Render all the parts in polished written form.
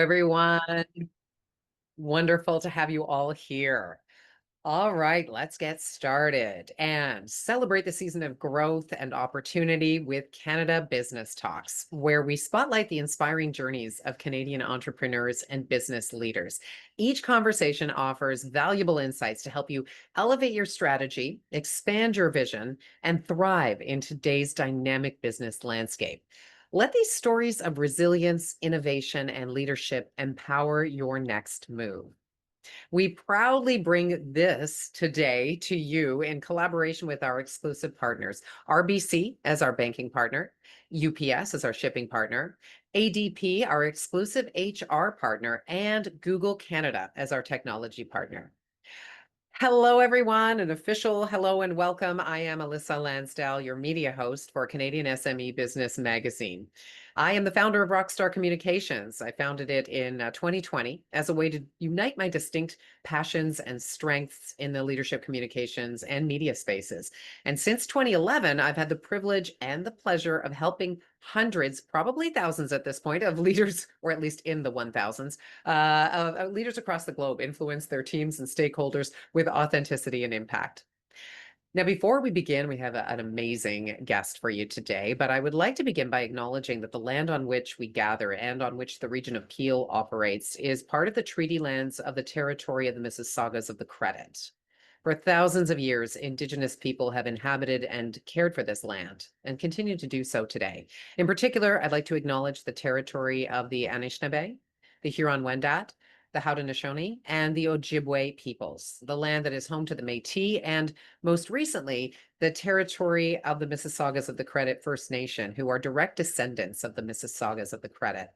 everyone. Wonderful to have you all here. All right, let's get started and celebrate the season of growth and opportunity with Canada Business Talks, where we spotlight the inspiring journeys of Canadian entrepreneurs and business leaders. Each conversation offers valuable insights to help you elevate your strategy, expand your vision, and thrive in today's dynamic business landscape. Let these stories of resilience, innovation, and leadership empower your next move. We proudly bring this today to you in collaboration with our exclusive partners, RBC as our banking partner, UPS as our shipping partner, ADP, our exclusive HR partner, and Google Canada as our technology partner. Hello, everyone. An official hello and welcome. I am Alyssa Lansdale, your media host for Canadian SME Business Magazine. I am the founder of Rockstar Communications. I founded it in 2020 as a way to unite my distinct passions and strengths in the leadership communications and media spaces. And since 2011, I've had the privilege and the pleasure of helping hundreds, probably thousands at this point, of leaders, or at least in the 1000s, of leaders across the globe influence their teams and stakeholders with authenticity and impact. Now, before we begin, we have an amazing guest for you today, but I would like to begin by acknowledging that the land on which we gather and on which the region of Peel operates is part of the treaty lands of the territory of the Mississaugas of the Credit. For thousands of years, Indigenous people have inhabited and cared for this land and continue to do so today. In particular, I'd like to acknowledge the territory of the Anishinaabe, the Huron-Wendat, the Haudenosaunee, and the Ojibwe peoples, the land that is home to the Métis, and most recently, the territory of the Mississaugas of the Credit First Nation, who are direct descendants of the Mississaugas of the Credit.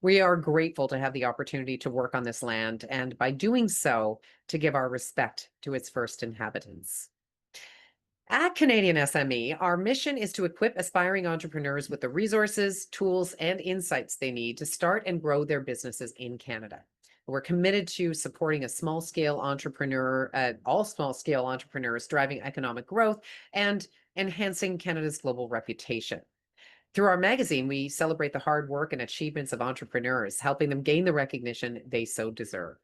We are grateful to have the opportunity to work on this land, and by doing so, to give our respect to its first inhabitants. At Canadian SME, our mission is to equip aspiring entrepreneurs with the resources, tools, and insights they need to start and grow their businesses in Canada. We're committed to supporting a small-scale entrepreneur, all small-scale entrepreneurs driving economic growth and enhancing Canada's global reputation. Through our magazine, we celebrate the hard work and achievements of entrepreneurs, helping them gain the recognition they so deserve.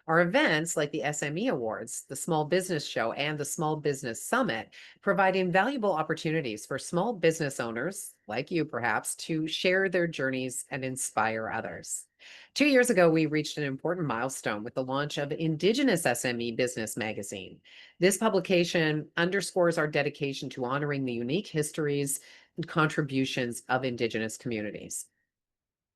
Our events like the SME Awards, the Small Business Show, and the Small Business Summit provide invaluable opportunities for small business owners, like you perhaps, to share their journeys and inspire others. 2 years ago, we reached an important milestone with the launch of Indigenous SME Business Magazine. This publication underscores our dedication to honoring the unique histories and contributions of Indigenous communities.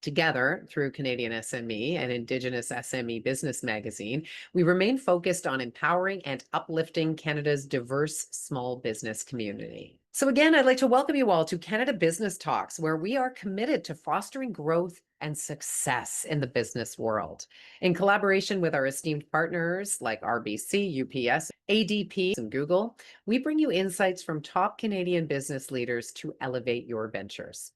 Together, through Canadian SME and Indigenous SME Business Magazine, we remain focused on empowering and uplifting Canada's diverse small business community. So again, I'd like to welcome you all to Canada Business Talks, where we are committed to fostering growth and success in the business world. In collaboration with our esteemed partners like RBC, UPS, ADP, and Google, we bring you insights from top Canadian business leaders to elevate your ventures.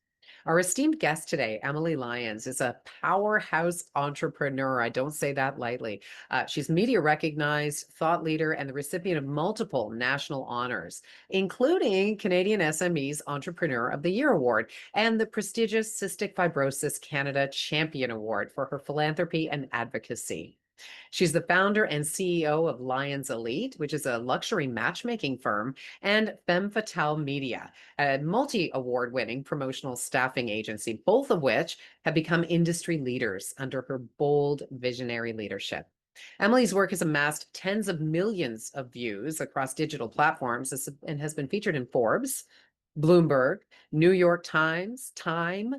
Our esteemed guest today, Emily Lyons, is a powerhouse entrepreneur. I don't say that lightly. She's media recognized, thought leader, and the recipient of multiple national honors, including Canadian SME's Entrepreneur of the Year Award and the prestigious Cystic Fibrosis Canada Champion Award for her philanthropy and advocacy. She's the founder and CEO of Lyons Elite, which is a luxury matchmaking firm, and Femme Fatale Media, a multi-award winning promotional staffing agency, both of which have become industry leaders under her bold visionary leadership. Emily's work has amassed tens of millions of views across digital platforms and has been featured in Forbes, Bloomberg, New York Times, Time,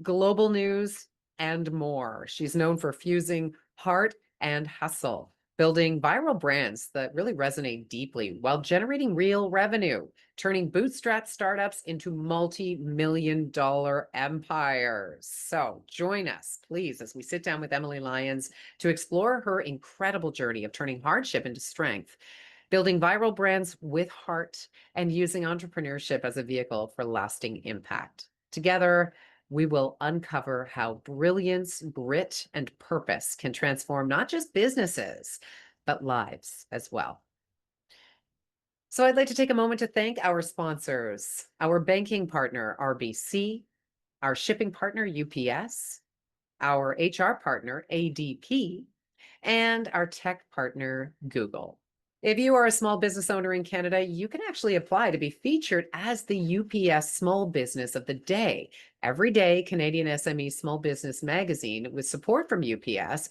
Global News, and more. She's known for fusing heart and hustle, building viral brands that really resonate deeply while generating real revenue, turning bootstrap startups into multi-million-dollar empires. So join us, please, as we sit down with Emily Lyons to explore her incredible journey of turning hardship into strength, building viral brands with heart, and using entrepreneurship as a vehicle for lasting impact. Together, we will uncover how brilliance, grit, and purpose can transform not just businesses, but lives as well. So I'd like to take a moment to thank our sponsors, our banking partner, RBC, our shipping partner, UPS, our HR partner, ADP, and our tech partner, Google. If you are a small business owner in Canada, you can actually apply to be featured as the UPS Small Business of the Day. Every day, Canadian SME Small Business Magazine, with support from UPS,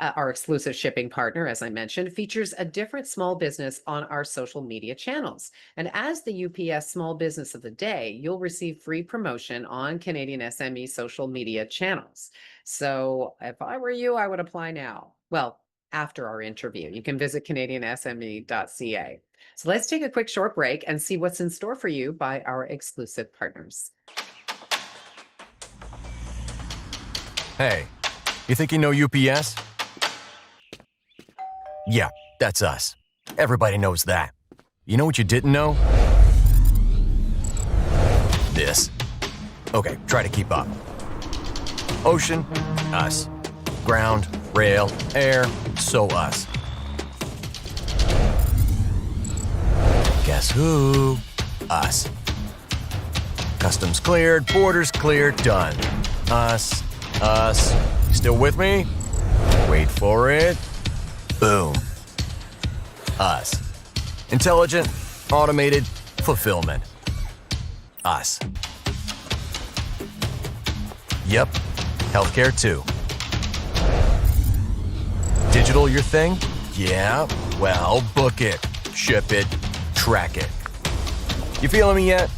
our exclusive shipping partner, as I mentioned, features a different small business on our social media channels. And as the UPS Small Business of the Day, you'll receive free promotion on Canadian SME social media channels. So if I were you, I would apply now. Well, after our interview, you can visit CanadianSME.ca. So let's take a quick short break and see what's in store for you by our exclusive partners. Hey, you think you know UPS? Yeah, that's us. Everybody knows that. You know what you didn't know? This. Okay, try to keep up. Ocean, us. Ground, rail, air, so us. Guess who? Us. Customs cleared, borders cleared, done. Us. You still with me? Wait for it. Boom. Us. Intelligent, automated, fulfillment. Us. Yep, healthcare too. Digital your thing? Yeah, well, book it, ship it, track it. You feeling me yet?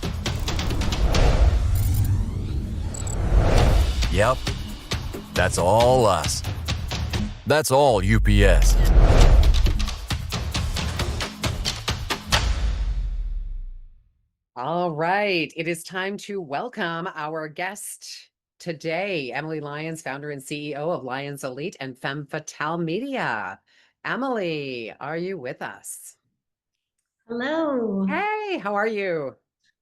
Yep, that's all us. That's all UPS. All right. It is time to welcome our guest today, Emily Lyons, founder and CEO of Lyons Elite and Femme Fatale Media. Emily, are you with us? Hello. Hey, how are you?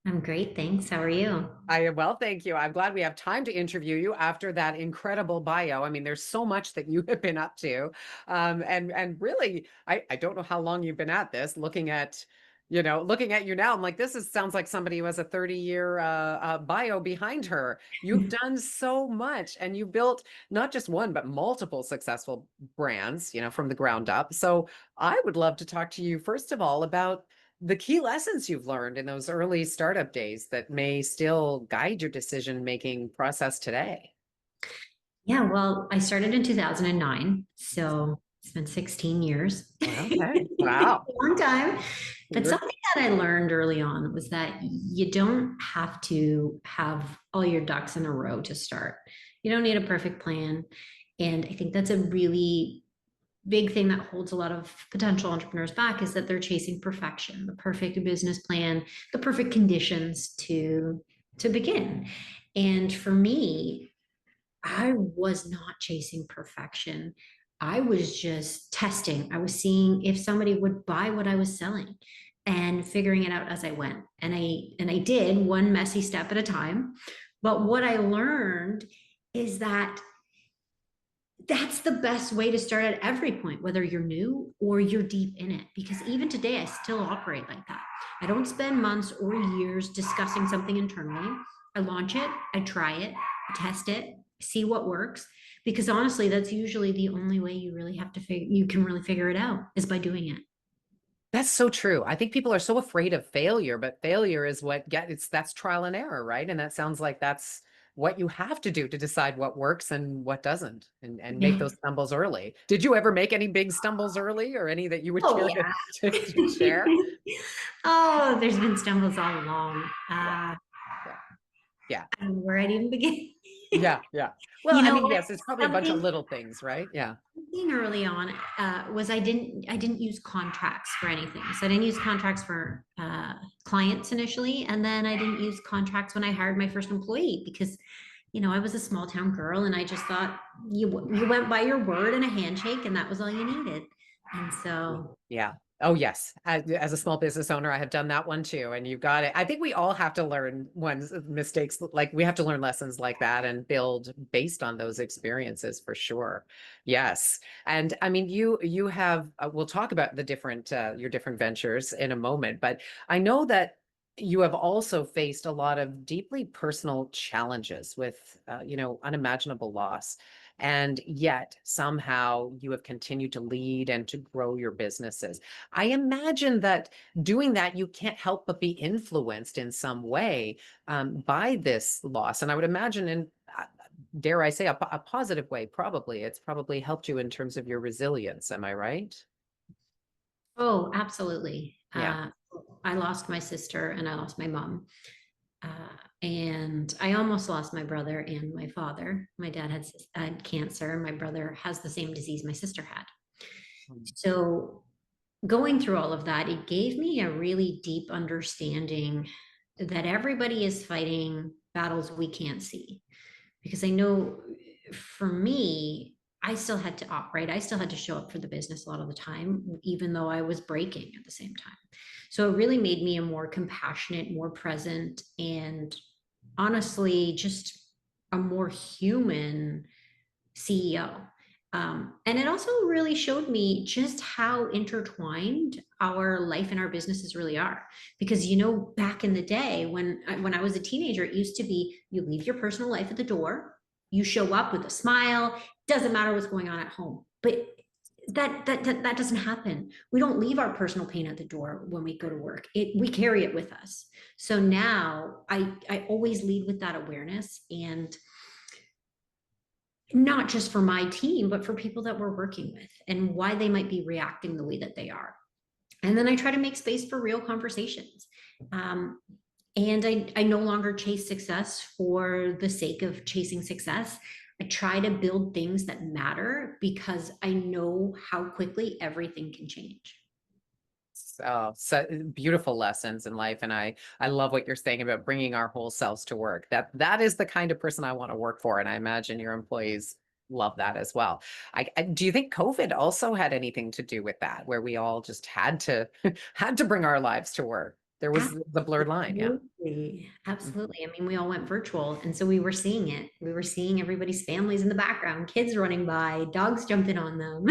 I'm great, thanks. How are you? I am well, thank you. I'm glad we have time to interview you after that incredible bio. I mean, there's so much that you have been up to. And really, I don't know how long you've been at this, looking at you now, I'm like, sounds like somebody who has a 30-year bio behind her. You've done so much and you built not just one, but multiple successful brands, from the ground up. So I would love to talk to you, first of all, about the key lessons you've learned in those early startup days that may still guide your decision-making process today. Yeah, well, I started in 2009, so it's been 16 years. Okay. Wow. Long time. But You're- something that I learned early on was that you don't have to have all your ducks in a row to start. You don't need a perfect plan. And I think that's a really big thing that holds a lot of potential entrepreneurs back is that they're chasing perfection, the perfect business plan, the perfect conditions to begin. And for me, I was not chasing perfection. I was just testing. I was seeing if somebody would buy what I was selling and figuring it out as I went. And I did one messy step at a time. But what I learned is that that's the best way to start at every point, whether you're new or you're deep in it. Because even today, I still operate like that. I don't spend months or years discussing something internally. I launch it, I try it, I test it, see what works. Because honestly, that's usually the only way you really have to you can really figure it out is by doing it. That's so true. I think people are so afraid of failure, but failure is that's trial and error, right? And that sounds like that's what you have to do to decide what works and what doesn't, and make Yeah. those stumbles early. Did you ever make any big stumbles early, or any that you would Oh care to share? yeah. Oh, there's been stumbles all along. Yeah, yeah, yeah, Where I'd even begin. yeah, yeah. Well, You I know mean, what? yes, it's probably a bunch of Something little things, right? Yeah. thing early on was I didn't use contracts for anything. So I didn't use contracts for clients initially, and then I didn't use contracts when I hired my first employee because I was a small town girl, and I just thought you went by your word and a handshake, and that was all you needed. And so Yeah. Oh, yes. As a small business owner, I have done that one too. And you've got it. I think we all have to learn mistakes. Like we have to learn lessons like that and build based on those experiences for sure. Yes. And I mean, you have, we'll talk about the different, your different ventures in a moment, but I know that you have also faced a lot of deeply personal challenges with, unimaginable loss. And yet somehow you have continued to lead and to grow your businesses. I imagine that doing that, you can't help but be influenced in some way by this loss. And I would imagine in, dare I say, a positive way, probably. It's probably helped you in terms of your resilience. Am I right? Oh, absolutely. Yeah. I lost my sister and I lost my mom. And I almost lost my brother and my father. My dad had cancer. My brother has the same disease my sister had. So going through all of that, it gave me a really deep understanding that everybody is fighting battles we can't see. Because I know for me, I still had to operate. I still had to show up for the business a lot of the time, even though I was breaking at the same time. So it really made me a more compassionate, more present, and honestly, just a more human CEO. And it also really showed me just how intertwined our life and our businesses really are. Because back in the day when I was a teenager, it used to be you leave your personal life at the door, you show up with a smile, doesn't matter what's going on at home. But that doesn't happen. We don't leave our personal pain at the door when we go to work. We carry it with us. So now I always lead with that awareness, and not just for my team, but for people that we're working with and why they might be reacting the way that they are. And then I try to make space for real conversations. And I no longer chase success for the sake of chasing success. I try to build things that matter because I know how quickly everything can change. So beautiful lessons in life. And I love what you're saying about bringing our whole selves to work. That is the kind of person I want to work for. And I imagine your employees love that as well. Do you think COVID also had anything to do with that, where we all just had to had to bring our lives to work? There was the blurred line. Yeah. Absolutely. Absolutely. I mean, we all went virtual. And so we were seeing it. We were seeing everybody's families in the background, kids running by, dogs jumping on them.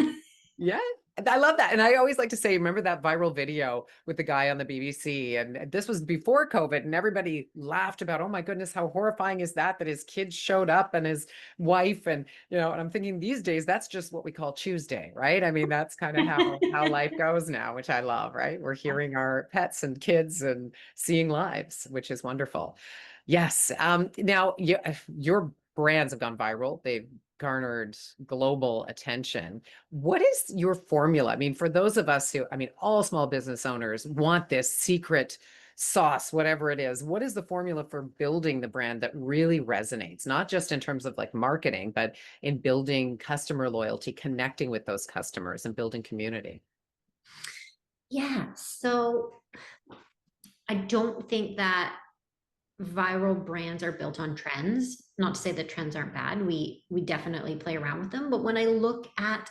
Yeah, I love that. And I always like to say, remember that viral video with the guy on the BBC? And this was before COVID, and everybody laughed about, oh my goodness, how horrifying is that his kids showed up and his wife, and and I'm thinking these days that's just what we call Tuesday, right? I mean, that's kind of how life goes now, which I love, right? We're hearing our pets and kids and seeing lives, which is wonderful. Yes. Now your brands have gone viral. They've garnered global attention. What is your formula? I mean, for those of us who, I mean, all small business owners want this secret sauce, whatever it is. What is the formula for building the brand that really resonates, not just in terms of like marketing, but in building customer loyalty, connecting with those customers and building community? Yeah. So I don't think that viral brands are built on trends. Not to say that trends aren't bad. We definitely play around with them. But when I look at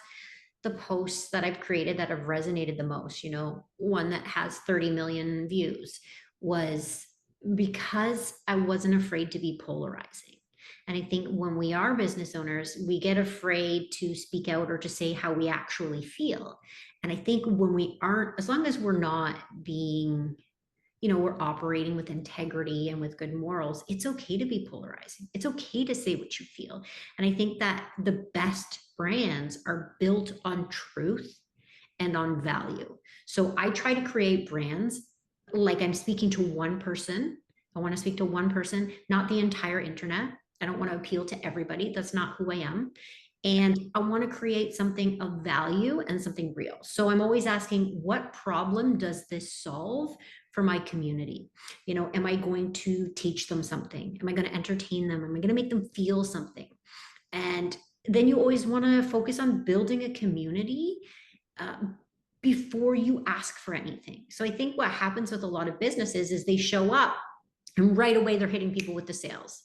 the posts that I've created that have resonated the most, one that has 30 million views was because I wasn't afraid to be polarizing. And I think when we are business owners, we get afraid to speak out or to say how we actually feel. And I think when we aren't, as long as we're not being we're operating with integrity and with good morals, it's okay to be polarizing. It's okay to say what you feel. And I think that the best brands are built on truth and on value. So I try to create brands like I'm speaking to one person. I want to speak to one person, not the entire internet. I don't want to appeal to everybody. That's not who I am. And I want to create something of value and something real. So I'm always asking, what problem does this solve for my community? Am I going to teach them something? Am I going to entertain them? Am I going to make them feel something? And then you always want to focus on building a community before you ask for anything. So I think what happens with a lot of businesses is they show up and right away they're hitting people with the sales.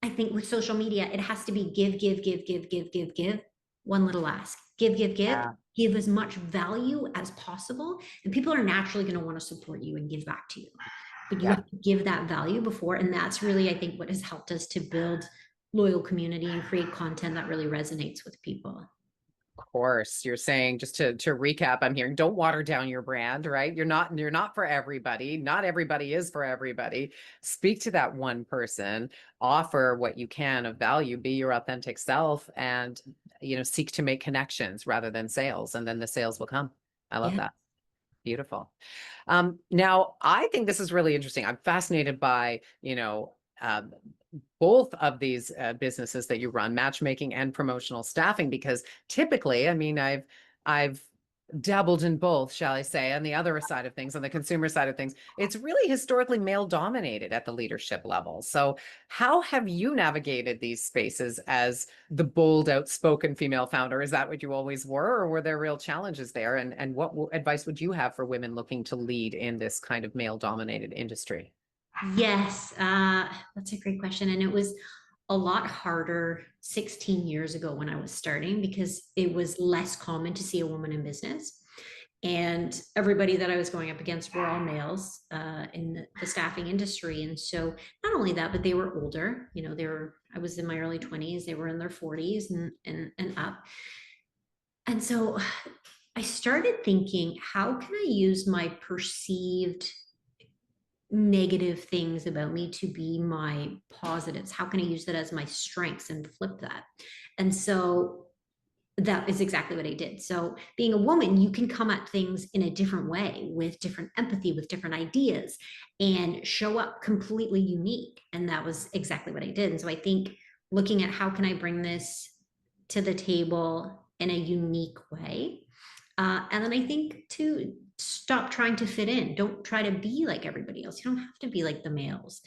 I think with social media, it has to be give, one little ask, give, give as much value as possible. And people are naturally going to want to support you and give back to you. But you have to give that value before. And that's really, I think, what has helped us to build loyal community and create content that really resonates with people. course. You're saying, just to recap, I'm hearing, don't water down your brand, right? You're not for everybody. Not everybody is for everybody. Speak to that one person, offer what you can of value, be your authentic self, and seek to make connections rather than sales, and then the sales will come. I love Yeah. that. Beautiful. Now, I think this is really interesting. I'm fascinated by, both of these businesses that you run, matchmaking and promotional staffing, because typically, I mean, I've dabbled in both, shall I say, on the other side of things, on the consumer side of things. It's really historically male dominated at the leadership level. So how have you navigated these spaces as the bold, outspoken female founder? Is that what you always were, or were there real challenges there? And what advice would you have for women looking to lead in this kind of male dominated industry? Yes, that's a great question. And it was a lot harder 16 years ago when I was starting because it was less common to see a woman in business. And everybody that I was going up against were all males in the staffing industry. And so not only that, but they were older. I was in my early 20s, they were in their 40s and up. And so I started thinking, how can I use my perceived negative things about me to be my positives? How can I use that as my strengths and flip that? And so that is exactly what I did. So being a woman, you can come at things in a different way, with different empathy, with different ideas, and show up completely unique. And that was exactly what I did. And so I think looking at how can I bring this to the table in a unique way. And then I think to stop trying to fit in. Don't try to be like everybody else. You don't have to be like the males.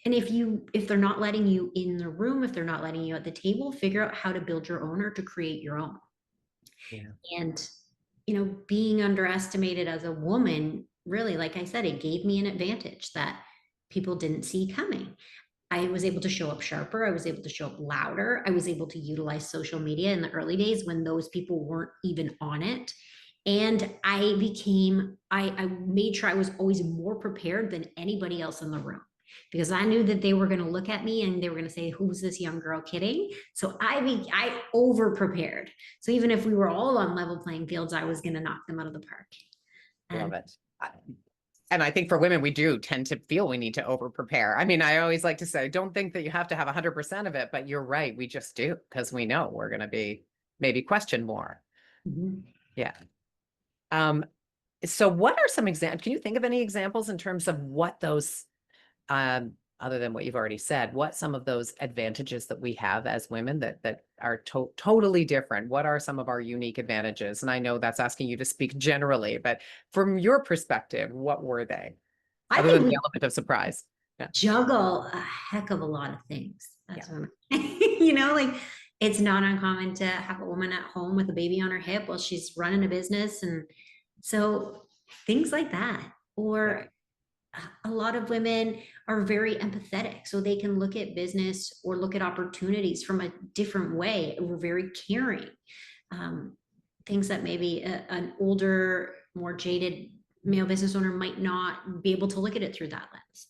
And if they're not letting you in the room, if they're not letting you at the table, figure out how to build your own or to create your own. Yeah. And being underestimated as a woman, really, like I said, it gave me an advantage that people didn't see coming. I was able to show up sharper. I was able to show up louder. I was able to utilize social media in the early days when those people weren't even on it. And I made sure I was always more prepared than anybody else in the room, because I knew that they were going to look at me and they were going to say, who's this young girl kidding? So I over prepared. So even if we were all on level playing fields, I was going to knock them out of the park. Love it. And I think for women, we do tend to feel we need to over prepare. I mean, I always like to say, don't think that you have to have 100% of it, but you're right. We just do, because we know we're going to be maybe questioned more. Mm-hmm. Yeah. So what are some examples? Can you think of any examples in terms of what those, other than what you've already said, what some of those advantages that we have as women that are totally different? What are some of our unique advantages? And I know that's asking you to speak generally, but from your perspective, what were they? I Other think than we the element of surprise. Yeah. juggle a heck of a lot of things. That's Yeah. what like it's not uncommon to have a woman at home with a baby on her hip while she's running a business. And so things like that. Or a lot of women are very empathetic, so they can look at business or look at opportunities from a different way. We're very caring. Things that maybe an older, more jaded male business owner might not be able to look at it through that lens.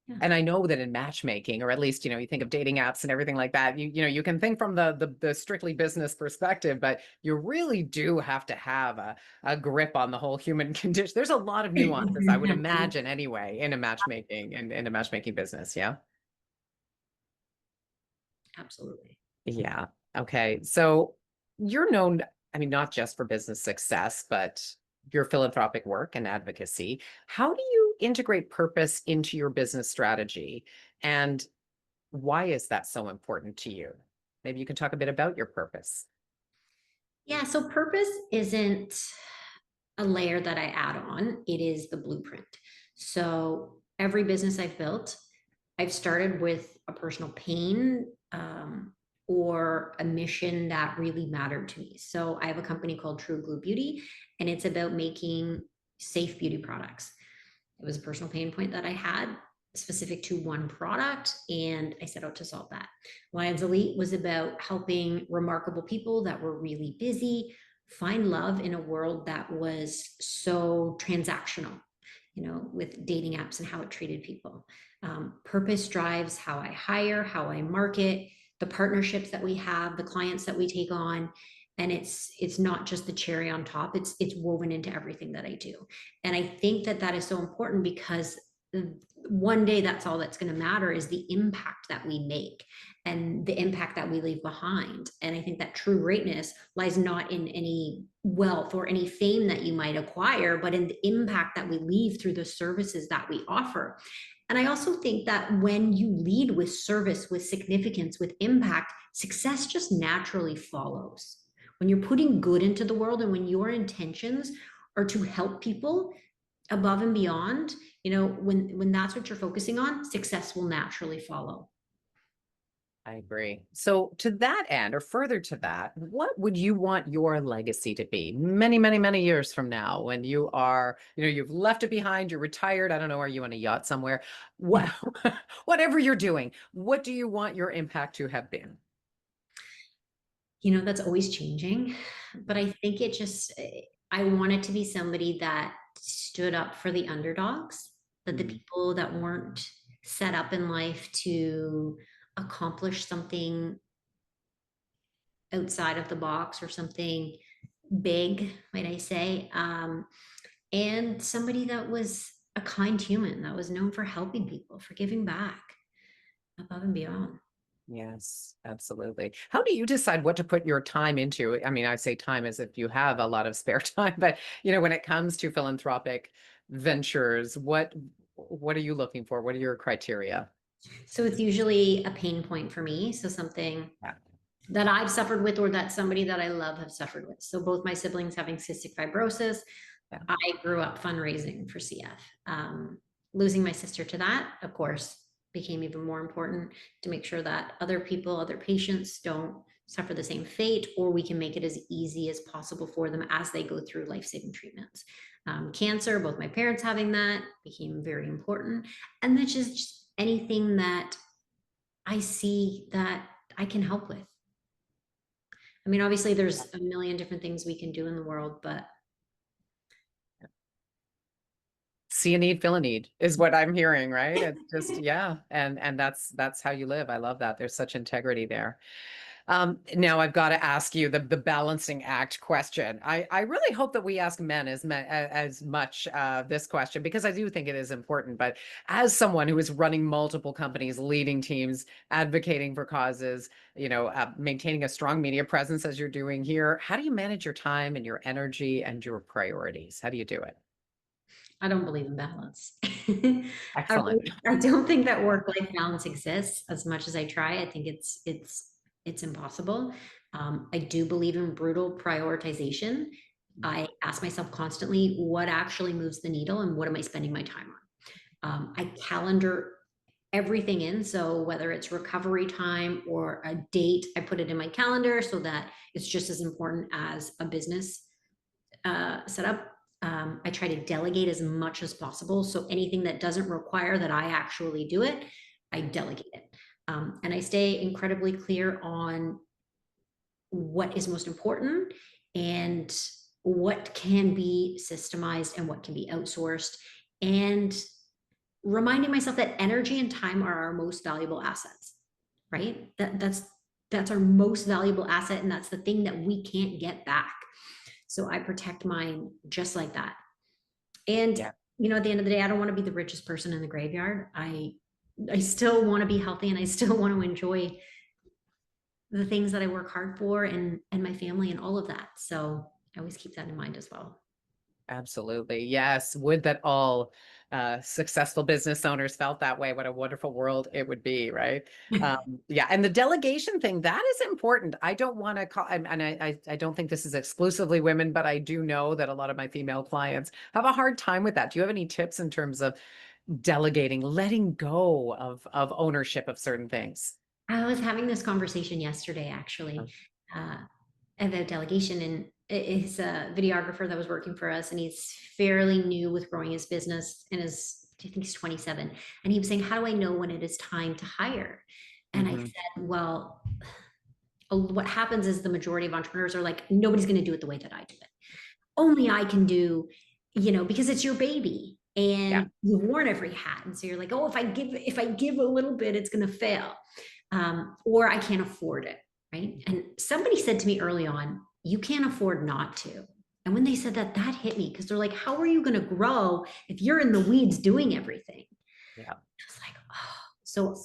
Yeah. And I know that in matchmaking, or at least, you think of dating apps and everything like that, you can think from the strictly business perspective, but you really do have to have a grip on the whole human condition. There's a lot of nuances, I would imagine, anyway, in a matchmaking and in a matchmaking business. Yeah. Absolutely. Yeah. Okay. So you're known, I mean, not just for business success, but your philanthropic work and advocacy. How do you integrate purpose into your business strategy? And why is that so important to you? Maybe you can talk a bit about your purpose. Yeah. So purpose isn't a layer that I add on, it is the blueprint. So every business I've built, I've started with a personal pain or a mission that really mattered to me. So I have a company called True Glue Beauty, and it's about making safe beauty products. It was a personal pain point that I had specific to one product, and I set out to solve that. Lions Elite was about helping remarkable people that were really busy find love in a world that was so transactional, with dating apps and how it treated people. Purpose drives how I hire, how I market, the partnerships that we have, the clients that we take on. And it's not just the cherry on top, it's woven into everything that I do. And I think that that is so important, because one day that's all that's going to matter, is the impact that we make and the impact that we leave behind. And I think that true greatness lies not in any wealth or any fame that you might acquire, but in the impact that we leave through the services that we offer. And I also think that when you lead with service, with significance, with impact, success just naturally follows. When you're putting good into the world, and when your intentions are to help people above and beyond, when that's what you're focusing on, success will naturally follow. I agree. So to that end, or further to that, what would you want your legacy to be many, many, many years from now, when you are, you've left it behind, you're retired, I don't know, are you on a yacht somewhere? What, whatever you're doing, what do you want your impact to have been? That's always changing, but I think I want it to be somebody that stood up for the underdogs, that the people that weren't set up in life to accomplish something outside of the box, or something big, might I say, and somebody that was a kind human, that was known for helping people, for giving back above and beyond. Yes, absolutely. How do you decide what to put your time into? I mean, I say time as if you have a lot of spare time, but when it comes to philanthropic ventures, what are you looking for? What are your criteria? So it's usually a pain point for me. So something Yeah. that I've suffered with, or that somebody that I love have suffered with. So both my siblings having cystic fibrosis. Yeah. I grew up fundraising for CF. Losing my sister to that, of course, became even more important, to make sure that other people, other patients, don't suffer the same fate, or we can make it as easy as possible for them as they go through life-saving treatments. Cancer, both my parents having that, became very important. And that's just anything that I see that I can help with. I mean, obviously there's a million different things we can do in the world, but See a need, fill a need is what I'm hearing, right? It's just, yeah. And that's how you live. I love that. There's such integrity there. Now I've got to ask you the balancing act question. I really hope that we ask men as much this question, because I do think it is important. But as someone who is running multiple companies, leading teams, advocating for causes, maintaining a strong media presence as you're doing here, how do you manage your time and your energy and your priorities? How do you do it? I don't believe in balance. Excellent. I don't think that work-life balance exists. As much as I try, I think it's impossible. I do believe in brutal prioritization. I ask myself constantly, what actually moves the needle, and what am I spending my time on? I calendar everything in. So whether it's recovery time or a date, I put it in my calendar, so that it's just as important as a business setup. I try to delegate as much as possible. So anything that doesn't require that I actually do it, I delegate it. And I stay incredibly clear on what is most important, and what can be systemized and what can be outsourced, and reminding myself that energy and time are our most valuable assets, right? That's our most valuable asset, and that's the thing that we can't get back. So I protect mine just like that. And Yeah. at the end of the day, I don't want to be the richest person in the graveyard. I still want to be healthy, and I still want to enjoy the things that I work hard for, and my family, and all of that. So I always keep that in mind as well. Absolutely. Yes. Would that all successful business owners felt that way? What a wonderful world it would be, right? Yeah. And the delegation thing, that is important. I don't want to call, and I don't think this is exclusively women, but I do know that a lot of my female clients have a hard time with that. Do you have any tips in terms of delegating, letting go of ownership of certain things? I was having this conversation yesterday, actually, uh, about delegation, and is a videographer that was working for us, and he's fairly new with growing his business, and I think he's 27. And he was saying, how do I know when it is time to hire? And I said, well, what happens is the majority of entrepreneurs are like, nobody's going to do it the way that I do it. Only I can do, because it's your baby. and Yeah. you've worn every hat. And so you're like, oh, if I give a little bit, it's going to fail. Or I can't afford it. Right. And somebody said to me early on, you can't afford not to. And when they said that, that hit me, because they're like, how are you going to grow if you're in the weeds doing everything? Yeah. It's like, oh, so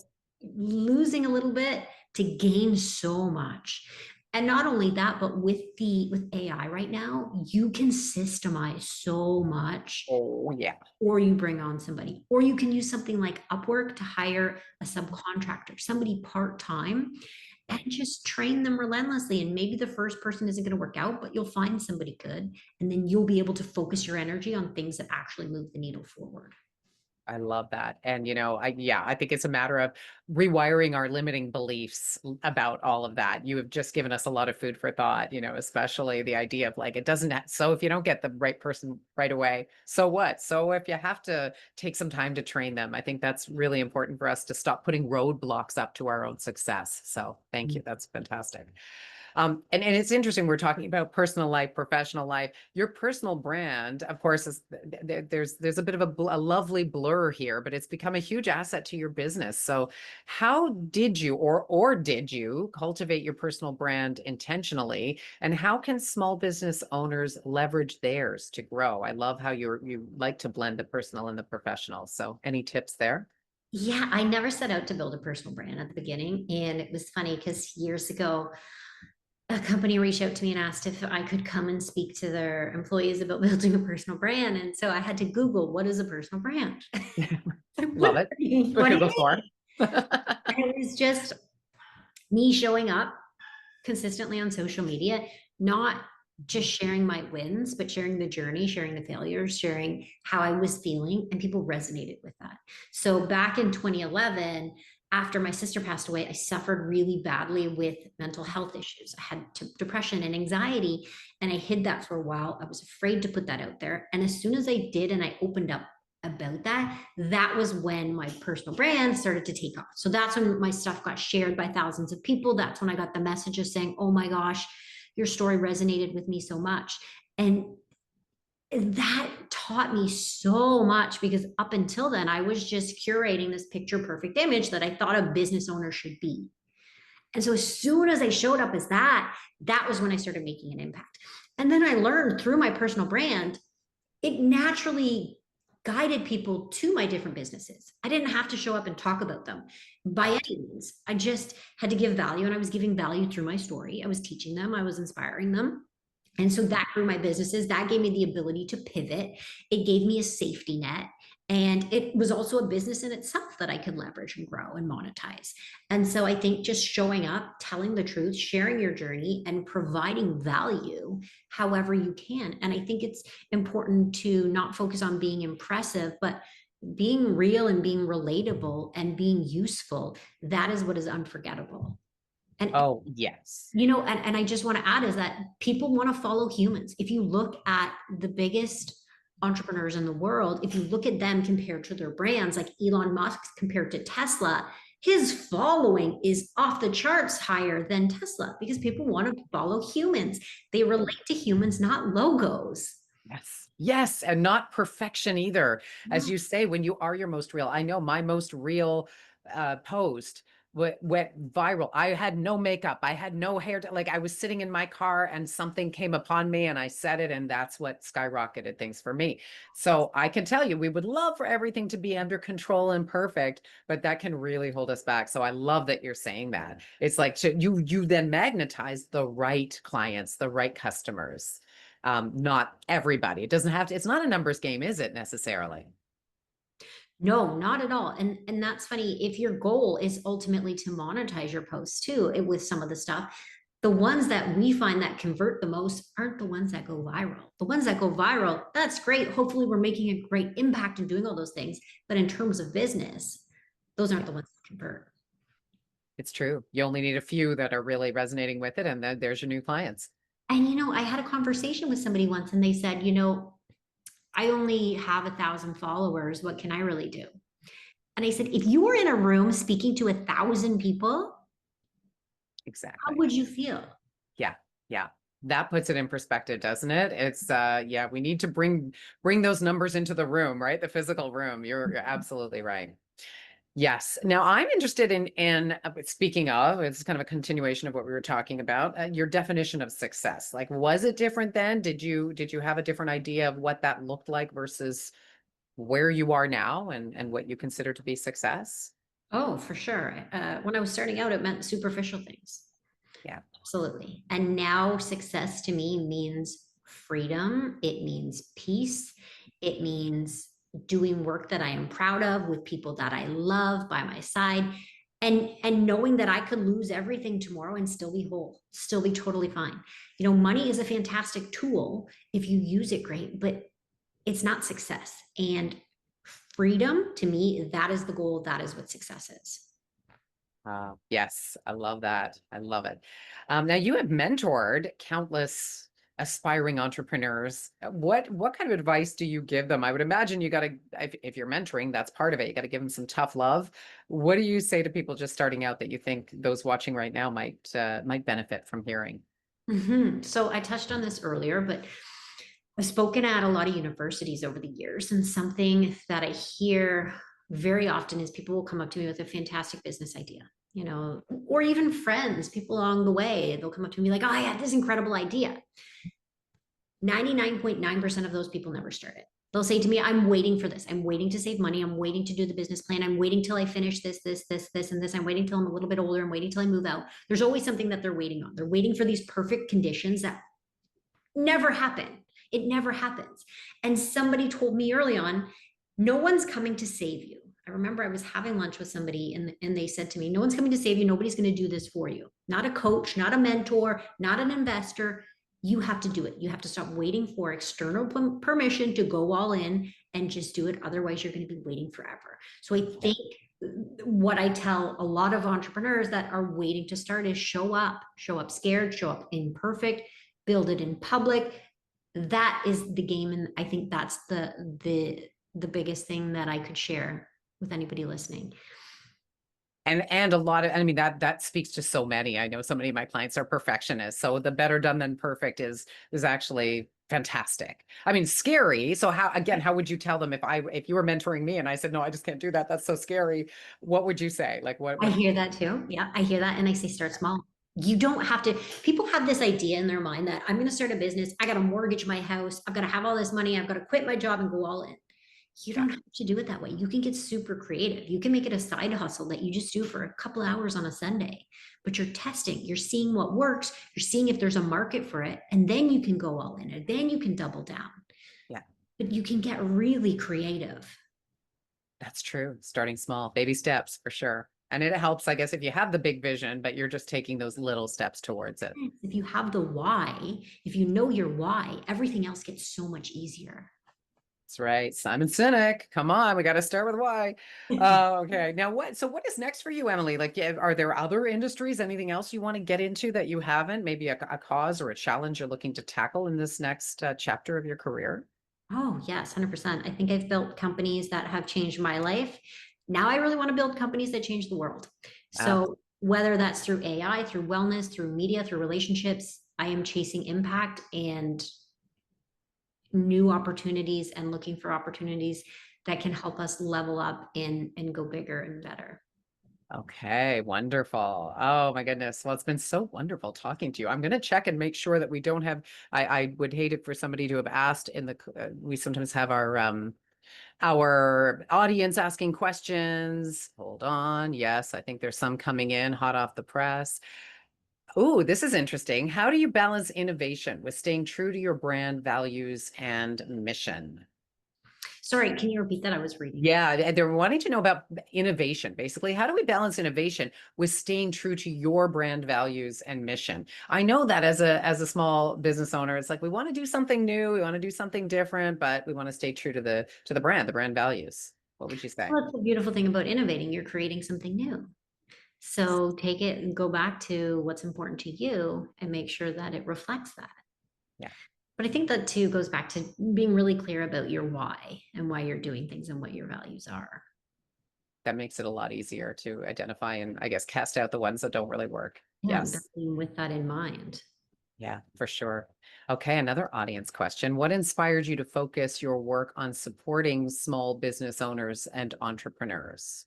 losing a little bit to gain so much. And not only that, but with AI right now, you can systemize so much, Oh, yeah. or you bring on somebody, or you can use something like Upwork to hire a subcontractor, somebody part-time, and just train them relentlessly. And maybe the first person isn't going to work out, but you'll find somebody good. And then you'll be able to focus your energy on things that actually move the needle forward. I love that. And, I think it's a matter of rewiring our limiting beliefs about all of that. You have just given us a lot of food for thought, especially the idea of like, it doesn't, so if you don't get the right person right away, so what? So if you have to take some time to train them, I think that's really important for us to stop putting roadblocks up to our own success. So thank you. That's fantastic. And it's interesting, we're talking about personal life, professional life. Your personal brand, of course, is there's a bit of a lovely blur here, but it's become a huge asset to your business. So how did you or did you cultivate your personal brand intentionally? And how can small business owners leverage theirs to grow? I love how you like to blend the personal and the professional. So any tips there? Yeah, I never set out to build a personal brand at the beginning. And it was funny because years ago, a company reached out to me and asked if I could come and speak to their employees about building a personal brand. And so I had to Google, what is a personal brand? Love it. What What do you Google's for. mean? And it was just me showing up consistently on social media, not just sharing my wins, but sharing the journey, sharing the failures, sharing how I was feeling, and people resonated with that. So back in 2011, after my sister passed away, I suffered really badly with mental health issues. I had depression and anxiety, and I hid that for a while. I was afraid to put that out there. And as soon as I did, and I opened up about that, that was when my personal brand started to take off. So that's when my stuff got shared by thousands of people. That's when I got the messages saying, oh my gosh, your story resonated with me so much. And that taught me so much, because up until then, I was just curating this picture perfect image that I thought a business owner should be. And so as soon as I showed up as that, that was when I started making an impact. And then I learned through my personal brand, it naturally guided people to my different businesses. I didn't have to show up and talk about them by any means. I just had to give value, and I was giving value through my story. I was teaching them, I was inspiring them. And so that grew my businesses. That gave me the ability to pivot. It gave me a safety net. And it was also a business in itself that I could leverage and grow and monetize. And so I think just showing up, telling the truth, sharing your journey, and providing value however you can. And I think it's important to not focus on being impressive, but being real and being relatable and being useful. That is what is unforgettable. And Oh, yes. and I just want to add is that people want to follow humans. If you look at the biggest entrepreneurs in the world, if you look at them compared to their brands, like Elon Musk compared to Tesla, his following is off the charts higher than Tesla, because people want to follow humans. They relate to humans, not logos. Yes. Yes. And not perfection either. As you say, when you are your most real, I know my most real post went viral. I had no makeup. I had no hair. Like, I was sitting in my car and something came upon me and I said it, and that's what skyrocketed things for me. So I can tell you, we would love for everything to be under control and perfect, but that can really hold us back. So I love that you're saying that. It's like, you then magnetize the right clients, the right customers. Not everybody. It doesn't have to, it's not a numbers game, is it necessarily? No, not at all. And that's funny. If your goal is ultimately to monetize your posts too, with some of the stuff, the ones that we find that convert the most aren't the ones that go viral. The ones that go viral, that's great. Hopefully we're making a great impact and doing all those things. But in terms of business, those aren't the ones that convert. It's true. You only need a few that are really resonating with it, and then there's your new clients. And I had a conversation with somebody once, and they said, I only have 1,000 followers. What can I really do? And I said, if you were in a room speaking to 1,000 people, Exactly. how would you feel? Yeah. Yeah. That puts it in perspective, doesn't it? It's yeah, we need to bring those numbers into the room, right? The physical room. You're absolutely right. Yes. Now I'm interested in speaking of, it's kind of a continuation of what we were talking about, your definition of success. Like, was it different then? Did you have a different idea of what that looked like versus where you are now and what you consider to be success? Oh, for sure. When I was starting out, it meant superficial things. Yeah. Absolutely. And now success to me means freedom. It means peace. It means doing work that I am proud of with people that I love by my side, and knowing that I could lose everything tomorrow and still be whole, still be totally fine. Money is a fantastic tool if you use it great, but it's not success. And freedom to me, that is the goal. That is what success is. Yes, I love that. I love it. Now you have mentored countless aspiring entrepreneurs. What kind of advice do you give them? I would imagine you got to, if you're mentoring, that's part of it. You got to give them some tough love. What do you say to people just starting out that you think those watching right now might benefit from hearing? So I touched on this earlier, but I've spoken at a lot of universities over the years, and something that I hear very often is people will come up to me with a fantastic business idea, or even friends, people along the way, they'll come up to me like, oh, I had this incredible idea. 99.9% of those people never start it. They'll say to me, I'm waiting for this. I'm waiting to save money. I'm waiting to do the business plan. I'm waiting till I finish this, and this. I'm waiting till I'm a little bit older. I'm waiting till I move out. There's always something that they're waiting on. They're waiting for these perfect conditions that never happen. It never happens. And somebody told me early on, no one's coming to save you. I remember I was having lunch with somebody and they said to me, no one's coming to save you. Nobody's going to do this for you. Not a coach, not a mentor, not an investor. You have to do it. You have to stop waiting for external permission to go all in and just do it. Otherwise, you're going to be waiting forever. So I think what I tell a lot of entrepreneurs that are waiting to start is show up scared, show up imperfect, build it in public. That is the game. And I think that's the biggest thing that I could share with anybody listening. And a lot of, I mean, that speaks to so many. I know so many of my clients are perfectionists. So the better done than perfect is actually fantastic. I mean, scary. So how would you tell them if you were mentoring me and I said, no, I just can't do that. That's so scary. What would you say? Like what? I hear that too. Yeah, I hear that. And I say, start small. You don't have to, people have this idea in their mind that I'm going to start a business. I got to mortgage my house. I've got to have all this money. I've got to quit my job and go all in. You don't have to do it that way. You can get super creative. You can make it a side hustle that you just do for a couple hours on a Sunday, but you're testing, you're seeing what works. You're seeing if there's a market for it. And then you can go all in, and then you can double down. Yeah. But you can get really creative. That's true. Starting small, baby steps for sure. And it helps, I guess, if you have the big vision, but you're just taking those little steps towards it. If you have the why, if you know your why, everything else gets so much easier. That's right. Simon Sinek. Come on, we got to start with why. Okay. Now what is next for you, Emily? Like, are there other industries, anything else you want to get into that you haven't? Maybe a cause or a challenge you're looking to tackle in this next chapter of your career? Oh, yes, 100%. I think I've built companies that have changed my life. Now I really want to build companies that change the world. So whether that's through AI, through wellness, through media, through relationships, I am chasing impact and new opportunities and looking for opportunities that can help us level up and go bigger and better. Okay, wonderful. Oh my goodness. Well, it's been so wonderful talking to you. I'm going to check and make sure that we don't have, I would hate it for somebody to have asked in the, we sometimes have our audience asking questions. Hold on. Yes, I think there's some coming in hot off the press. Oh, this is interesting. How do you balance innovation with staying true to your brand values and mission? Sorry, can you repeat that? I was reading. Yeah, they're wanting to know about innovation. Basically, how do we balance innovation with staying true to your brand values and mission? I know that as a small business owner, it's like we want to do something new, we want to do something different, but we want to stay true to the brand values. What would you say? Well, that's the beautiful thing about innovating. You're creating something new. So take it and go back to what's important to you and make sure that it reflects that. Yeah. But I think that too goes back to being really clear about your why and why you're doing things and what your values are. That makes it a lot easier to identify and I guess cast out the ones that don't really work. Yeah, Yes. with that in mind. Yeah, for sure. Okay, another audience question. What inspired you to focus your work on supporting small business owners and entrepreneurs?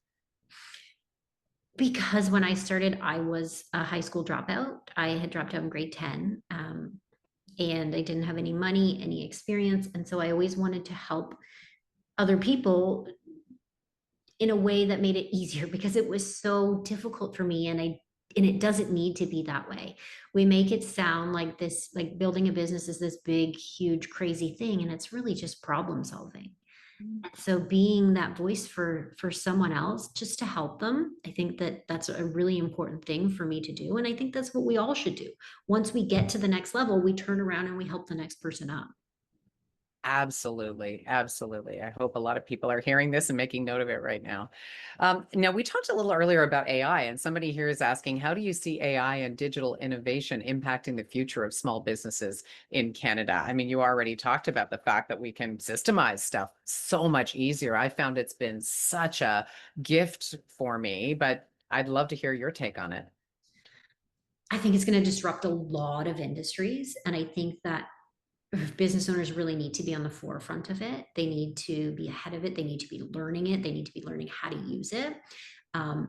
Because when I started, I was a high school dropout. I had dropped out in grade 10, and I didn't have any money, any experience. And so I always wanted to help other people in a way that made it easier because it was so difficult for me. And it doesn't need to be that way. We make it sound like this, like building a business is this big, huge, crazy thing. And it's really just problem solving. So being that voice for someone else just to help them, I think that that's a really important thing for me to do. And I think that's what we all should do. Once we get to the next level, we turn around and we help the next person up. Absolutely. Absolutely. I hope a lot of people are hearing this and making note of it right now. Now, we talked a little earlier about AI, and somebody here is asking, how do you see AI and digital innovation impacting the future of small businesses in Canada? I mean, you already talked about the fact that we can systemize stuff so much easier. I found it's been such a gift for me, but I'd love to hear your take on it. I think it's going to disrupt a lot of industries. And I think that business owners really need to be on the forefront of it. They need to be ahead of it. They need to be learning it. They need to be learning how to use it. Um,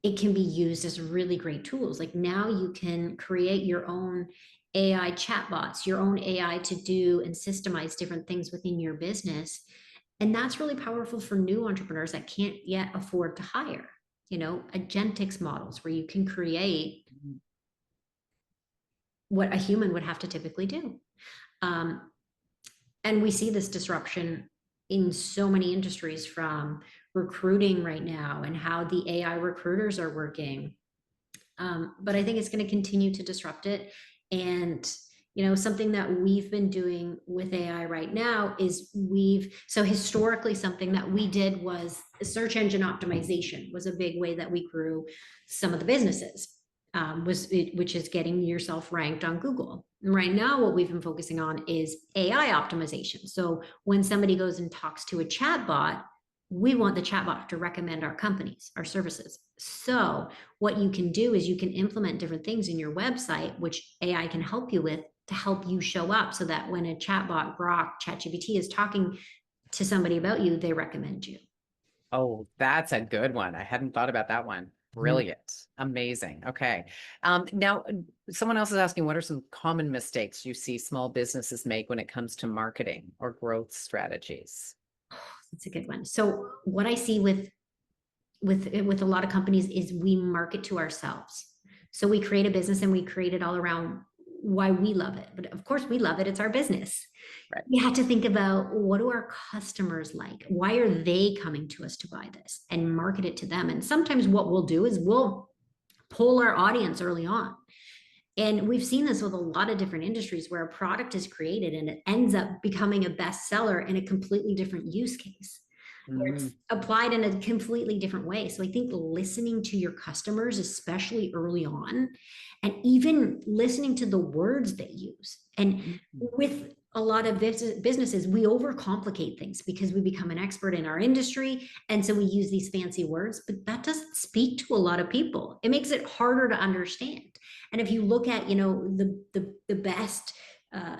it can be used as really great tools. Like now you can create your own AI chatbots, your own AI to do and systemize different things within your business. And that's really powerful for new entrepreneurs that can't yet afford to hire, agentics models where you can create what a human would have to typically do. Um, and we see this disruption in so many industries, from recruiting right now and how the AI recruiters are working. But I think it's going to continue to disrupt it. And something that we've been doing with AI right now is so historically something that we did was search engine optimization was a big way that we grew some of the businesses, which is getting yourself ranked on Google. And right now, what we've been focusing on is AI optimization. So when somebody goes and talks to a chatbot, we want the chatbot to recommend our companies, our services. So what you can do is you can implement different things in your website, which AI can help you with to help you show up so that when a chatbot, Grok, ChatGPT is talking to somebody about you, they recommend you. Oh, that's a good one. I hadn't thought about that one. Brilliant. Amazing. Okay. Now, someone else is asking, what are some common mistakes you see small businesses make when it comes to marketing or growth strategies? That's a good one. So what I see with a lot of companies is we market to ourselves. So we create a business and we create it all around why we love it. But of course we love it. It's our business. Right. We have to think about, what do our customers like? Why are they coming to us to buy this, and market it to them? And sometimes what we'll do is we'll pull our audience early on. And we've seen this with a lot of different industries where a product is created and it ends up becoming a bestseller in a completely different use case, where it's applied in a completely different way. So I think listening to your customers, especially early on, and even listening to the words they use. And with a lot of businesses, we overcomplicate things because we become an expert in our industry. And so we use these fancy words, but that doesn't speak to a lot of people. It makes it harder to understand. And if you look at, the best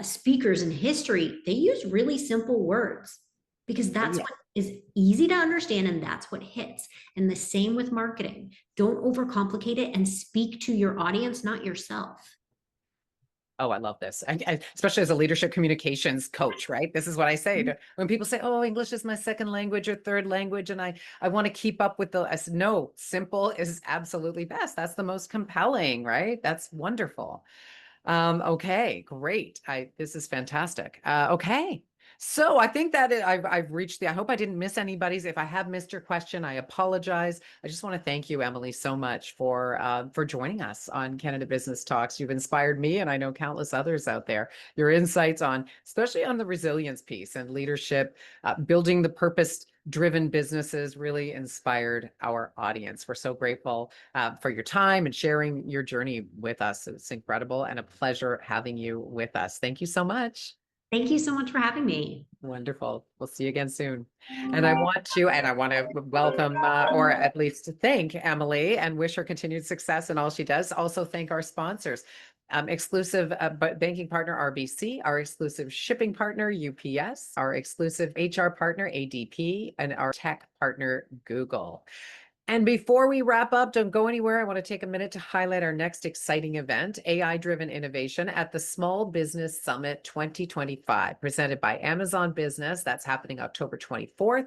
speakers in history, they use really simple words because that's what is easy to understand, and that's what hits. And the same with marketing. Don't overcomplicate it and speak to your audience, not yourself. Oh, I love this. Especially as a leadership communications coach, right? This is what I say when people say, oh, English is my second language or third language, and I want to keep up with I said, no, simple is absolutely best. That's the most compelling, right? That's wonderful. Okay, great. This is fantastic. Okay. So I think that I've reached I hope I didn't miss anybody's. If I have missed your question, I apologize. I just want to thank you, Emily, so much for joining us on Canada Business Talks. You've inspired me, and I know countless others out there. Your insights especially on the resilience piece and leadership, building the purpose-driven businesses really inspired our audience. We're so grateful for your time and sharing your journey with us. It's incredible and a pleasure having you with us. Thank you so much. Thank you so much for having me. Wonderful. We'll see you again soon. And I want to welcome, or at least thank Emily and wish her continued success in all she does. Also thank our sponsors, Exclusive banking partner RBC, our exclusive shipping partner UPS, our exclusive HR partner ADP, and our tech partner Google. And before we wrap up, don't go anywhere. I want to take a minute to highlight our next exciting event, AI-driven innovation at the Small Business Summit 2025, presented by Amazon Business. That's happening October 24th.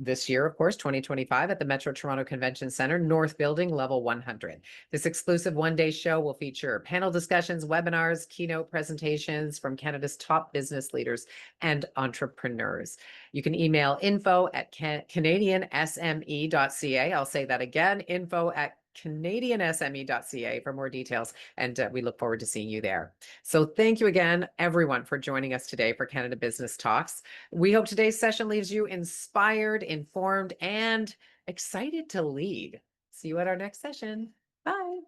This year, of course, 2025, at the Metro Toronto Convention Centre, North Building, level 100. This exclusive one-day show will feature panel discussions, webinars, keynote presentations from Canada's top business leaders and entrepreneurs. You can email info@CanadianSME.ca. I'll say that again, info@CanadianSME.ca for more details, and we look forward to seeing you there. So thank you again, everyone, for joining us today for Canada Business Talks. We hope today's session leaves you inspired, informed, and excited to lead. See you at our next session. Bye.